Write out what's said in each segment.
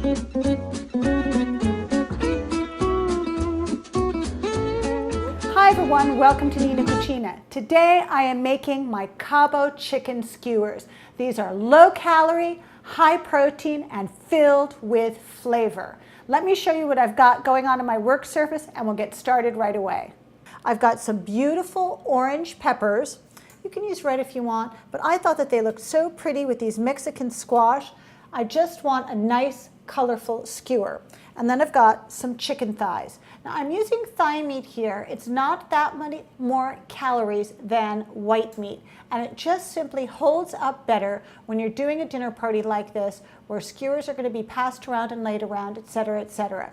Hi everyone, welcome to Nina Cucina. Today I am making my Cabo chicken skewers. These are low calorie, high protein, and filled with flavor. Let me show you what I've got going on in my work surface and we'll get started right away. I've got some beautiful orange peppers. You can use red if you want, but I thought that they looked so pretty with these Mexican squash. I just want a nice, colorful skewer. And then I've got some chicken thighs. Now I'm using thigh meat here. It's not that many more calories than white meat. And it just simply holds up better when you're doing a dinner party like this, where skewers are going to be passed around and laid around, etc., etc.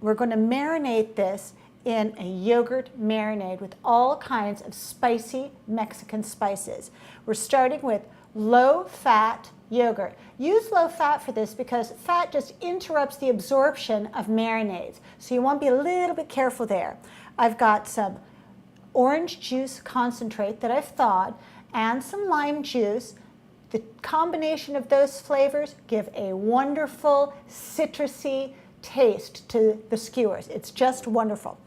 We're going to marinate this in a yogurt marinade with all kinds of spicy Mexican spices. We're starting with low-fat yogurt. Use low fat for this because fat just interrupts the absorption of marinades. So you want to be a little bit careful there. I've got some orange juice concentrate that I've thawed and some lime juice. The combination of those flavors give a wonderful citrusy taste to the skewers. It's just wonderful.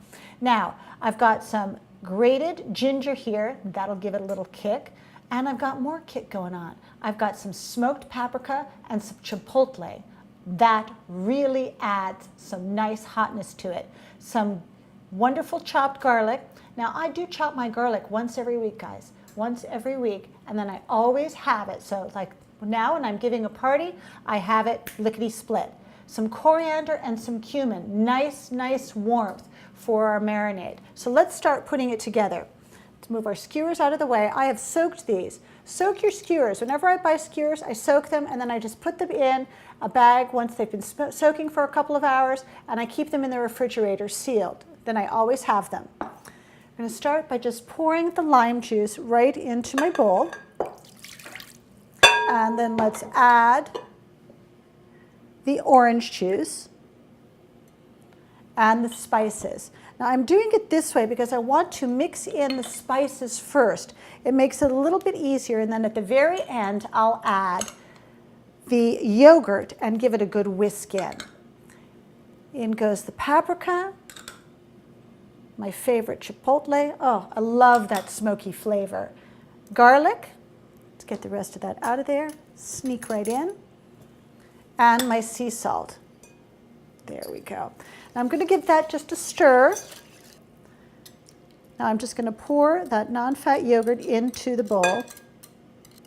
Now, I've got some grated ginger here. That'll give it a little kick. And I've got more kick going on. I've got some smoked paprika and some chipotle. That really adds some nice hotness to it. Some wonderful chopped garlic. Now I do chop my garlic once every week, guys. Once every week, and then I always have it. So like now when I'm giving a party, I have it lickety split. Some coriander and some cumin. Nice, nice warmth for our marinade. So let's start putting it together. To move our skewers out of the way, I have soaked these. Soak your skewers. Whenever I buy skewers, I soak them and then I just put them in a bag once they've been soaking for a couple of hours, and I keep them in the refrigerator sealed. Then I always have them. I'm going to start by just pouring the lime juice right into my bowl. And then let's add the orange juice and the spices. Now I'm doing it this way because I want to mix in the spices first. It makes it a little bit easier, and then at the very end I'll add the yogurt and give it a good whisk in. In goes the paprika, my favorite chipotle. Oh, I love that smoky flavor. Garlic, let's get the rest of that out of there, sneak right in. And my sea salt. There we go. Now I'm going to give that just a stir. Now I'm just going to pour that non-fat yogurt into the bowl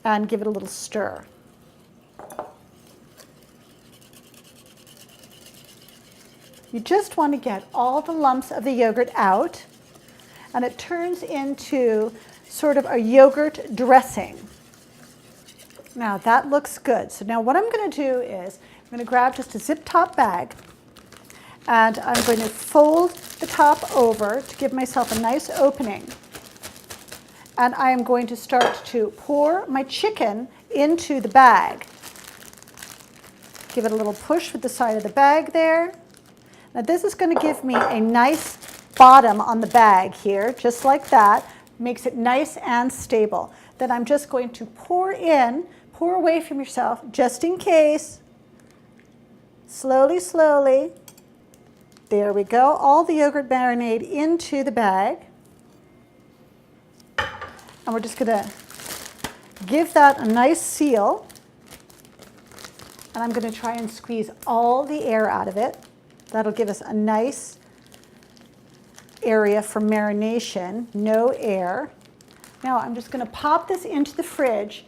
and give it a little stir. You just want to get all the lumps of the yogurt out, and it turns into sort of a yogurt dressing. Now that looks good. So now what I'm going to do is I'm going to grab just a zip top bag, and I'm going to fold the top over to give myself a nice opening. And I am going to start to pour my chicken into the bag. Give it a little push with the side of the bag there. Now this is going to give me a nice bottom on the bag here, just like that. Makes it nice and stable. Then I'm just going to pour away from yourself, just in case. Slowly, slowly. There we go. All the yogurt marinade into the bag. And we're just going to give that a nice seal. And I'm going to try and squeeze all the air out of it. That'll give us a nice area for marination, no air. Now I'm just going to pop this into the fridge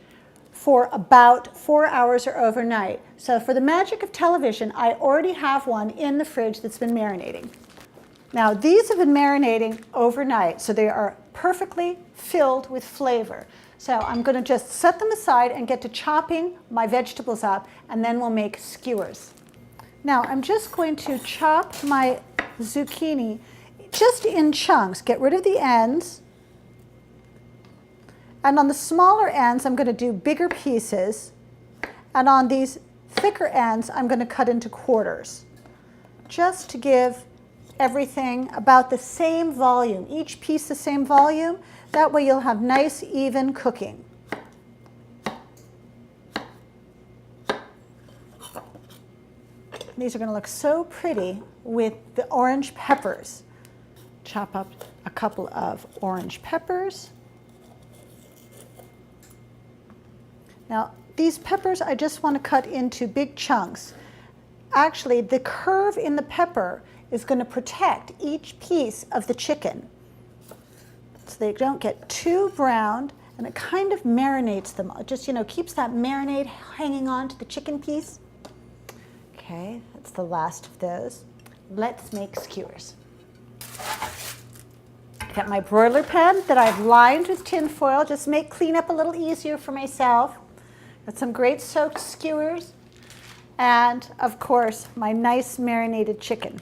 for about 4 hours or overnight. So for the magic of television, I already have one in the fridge that's been marinating. Now these have been marinating overnight, so they are perfectly filled with flavor. So I'm going to just set them aside and get to chopping my vegetables up, and then we'll make skewers. Now I'm just going to chop my zucchini just in chunks. Get rid of the ends. And on the smaller ends, I'm going to do bigger pieces. And on these thicker ends, I'm going to cut into quarters, just to give everything about the same volume, each piece the same volume. That way you'll have nice, even cooking. These are going to look so pretty with the orange peppers. Chop up a couple of orange peppers. Now, these peppers I just want to cut into big chunks. Actually, the curve in the pepper is going to protect each piece of the chicken so they don't get too browned, and it kind of marinates them. It just, keeps that marinade hanging on to the chicken piece. Okay, that's the last of those. Let's make skewers. Got my broiler pan that I've lined with tin foil, just make cleanup a little easier for myself. Got some great soaked skewers, and of course, my nice marinated chicken.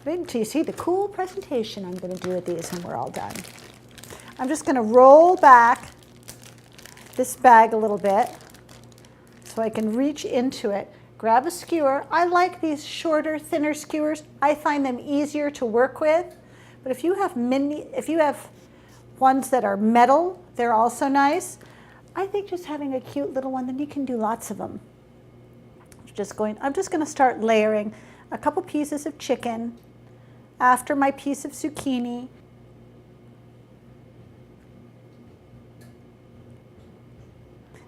Wait until you see the cool presentation I'm going to do with these when we're all done. I'm just going to roll back this bag a little bit so I can reach into it. Grab a skewer. I like these shorter, thinner skewers. I find them easier to work with. But if you have ones that are metal, they're also nice. I think just having a cute little one, then you can do lots of them. I'm just going to start layering a couple pieces of chicken after my piece of zucchini.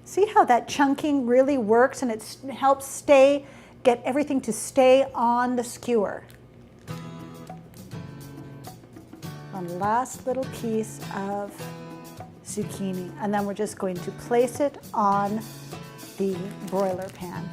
See how that chunking really works, and it helps get everything to stay on the skewer. One last little piece of zucchini, and then we're just going to place it on the broiler pan.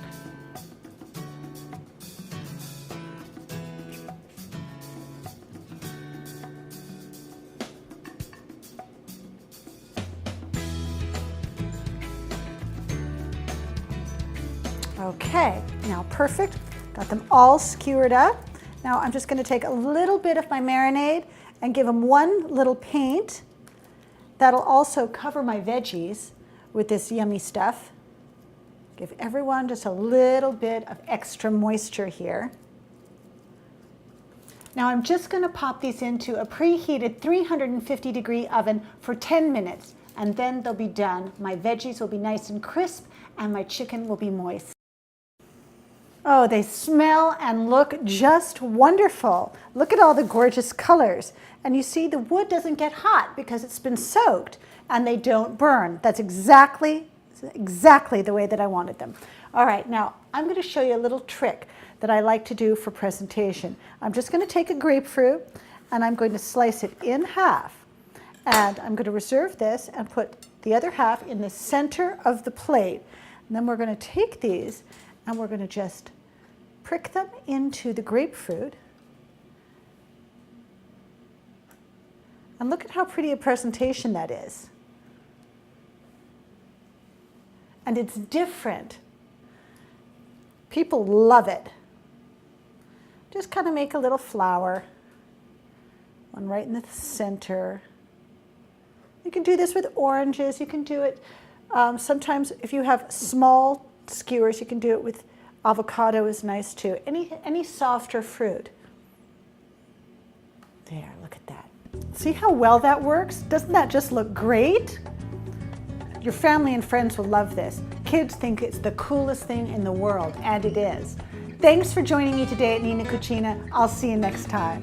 Okay, now perfect. Got them all skewered up. Now I'm just going to take a little bit of my marinade and give them one little paint. That'll also cover my veggies with this yummy stuff. Give everyone just a little bit of extra moisture here. Now I'm just going to pop these into a preheated 350-degree oven for 10 minutes, and then they'll be done. My veggies will be nice and crisp, and my chicken will be moist. Oh, they smell and look just wonderful. Look at all the gorgeous colors. And you see the wood doesn't get hot because it's been soaked, and they don't burn. That's exactly the way that I wanted them. All right, now I'm going to show you a little trick that I like to do for presentation. I'm just going to take a grapefruit and I'm going to slice it in half. And I'm going to reserve this and put the other half in the center of the plate. And then we're going to take these and we're going to just prick them into the grapefruit. And look at how pretty a presentation that is. And it's different. People love it. Just kind of make a little flower. One right in the center. You can do this with oranges. You can do it sometimes if you have small skewers, you can do it with avocado is nice too. Any softer fruit. There, look at that. See how well that works? Doesn't that just look great? Your family and friends will love this. Kids think it's the coolest thing in the world, and it is. Thanks for joining me today at Nina Cucina. I'll see you next time.